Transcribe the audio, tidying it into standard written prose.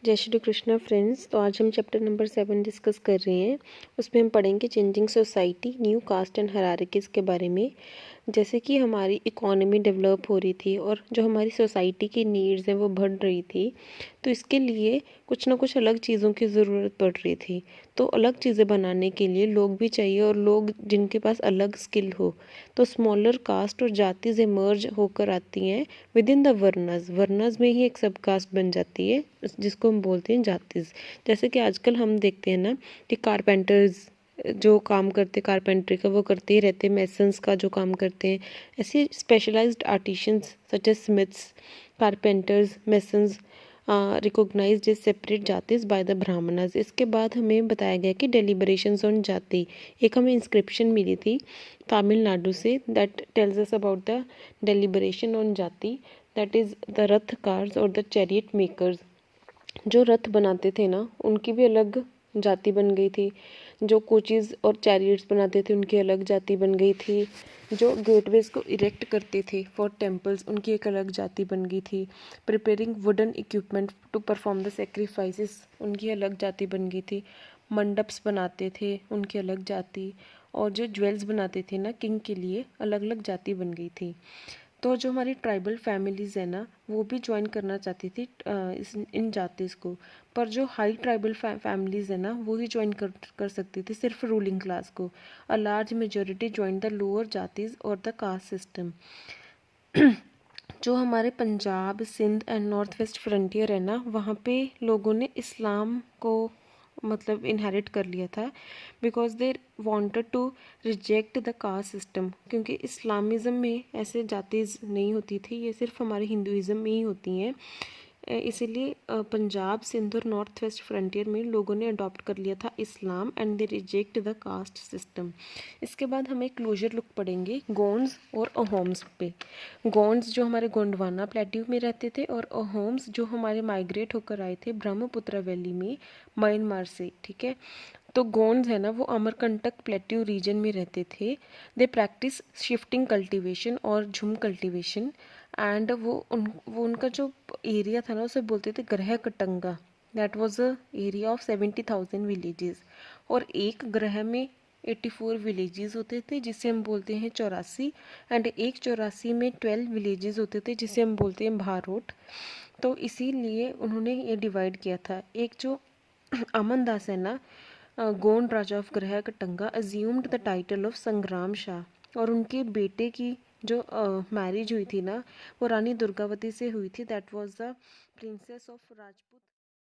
जय श्री कृष्णा फ्रेंड्स। तो आज हम चैप्टर नंबर 7 डिस्कस कर रहे हैं। उसमें हम पढ़ेंगे changing society, new caste and hierarchies के बारे में। जैसे कि हमारी इकोनॉमी डेवलप हो रही थी और जो हमारी सोसाइटी की नीड्स हैं वो बढ़ रही थी, तो इसके लिए कुछ ना कुछ अलग चीज़ों की ज़रूरत पड़ रही थी। तो अलग चीज़ें बनाने के लिए लोग भी चाहिए और लोग जिनके पास अलग स्किल हो। तो स्मॉलर कास्ट और जातिज इमर्ज होकर आती हैं विद इन द वर्नाज में ही एक सब कास्ट बन जाती है जिसको हम बोलते हैं जातिज। जैसे कि आजकल हम देखते हैं ना कि कारपेंटर्स जो काम करते कारपेंट्री का वो करते ही रहते हैं, मेसन्स का जो काम करते हैं, ऐसे specialized artisans such as smiths, carpenters, masons recognized as separate जातिज बाय द ब्राह्मणस। इसके बाद हमें बताया गया कि डेलिबरेशंस ऑन जाति, एक हमें इंस्क्रिप्शन मिली थी Tamil Nadu say that tells us about the deliberation on जाति, that is the Rath cars और द चैरियट मेकर्स। जो रथ बनाते थे ना उनकी भी अलग जाति बन गई थी, जो कोचेज़ और चैरियट्स बनाते थे उनकी अलग जाति बन गई थी, जो गेटवेज को इरेक्ट करते थे फॉर टेम्पल्स उनकी एक अलग जाति बन गई थी, preparing wooden equipment to perform the sacrifices उनकी अलग जाति बन गई थी, मंडप्स बनाते थे उनकी अलग जाति, और जो ज्वेल्स बनाते थे ना किंग के लिए अलग अलग जाति बन गई थी। तो जो हमारी ट्राइबल फैमिलीज़ है ना वो भी ज्वाइन करना चाहती थी इन जातिस को, पर जो हाई ट्राइबल फैमिलीज़ है ना वो ही ज्वाइन कर सकती थी सिर्फ रूलिंग क्लास को। A large majority join the lower जातिस और द कास्ट सिस्टम। जो हमारे Punjab, Sindh and north west frontier है ना वहाँ पे लोगों ने इस्लाम को मतलब इनहेरिट कर लिया था, because they wanted to reject the caste system, क्योंकि इस्लामिज़म में ऐसे जातिज नहीं होती थी, ये सिर्फ हमारे हिंदुज़म में ही होती हैं। इसीलिए पंजाब, सिंध और नॉर्थ वेस्ट फ्रंटियर में लोगों ने अडॉप्ट कर लिया था इस्लाम and they reject the caste system. इसके बाद हम एक क्लोजर लुक पढ़ेंगे गोंड्स और अहोम्स पे। गोंड्स जो हमारे गोंडवाना प्लेट्यू में रहते थे और अहोम्स जो हमारे माइग्रेट होकर आए थे ब्रह्मपुत्र वैली में म्यांमार से, ठीक है। तो गोंड्स है ना वो अमरकंटक प्लेट्यू रीजन में रहते थे। दे प्रैक्टिस शिफ्टिंग कल्टीवेशन और झुम कल्टीवेशन, एंड वो उनका जो एरिया था ना उसे बोलते थे ग्रह Katanga. That was a area of 70,000 villages, और एक ग्रह में 84 विलेजेस होते थे जिसे हम बोलते हैं 84, एंड एक 84 में 12 विलेजेस होते थे जिसे हम बोलते हैं भारोट। तो इसीलिए उन्होंने ये डिवाइड किया था। एक जो अमन दास है ना गोंड राजा ऑफ ग्रह Katanga assumed the title of संग्राम शाह, और उनके बेटे की जो मैरिज हुई थी ना वो रानी दुर्गावती से हुई थी। That was the princess of Rajput.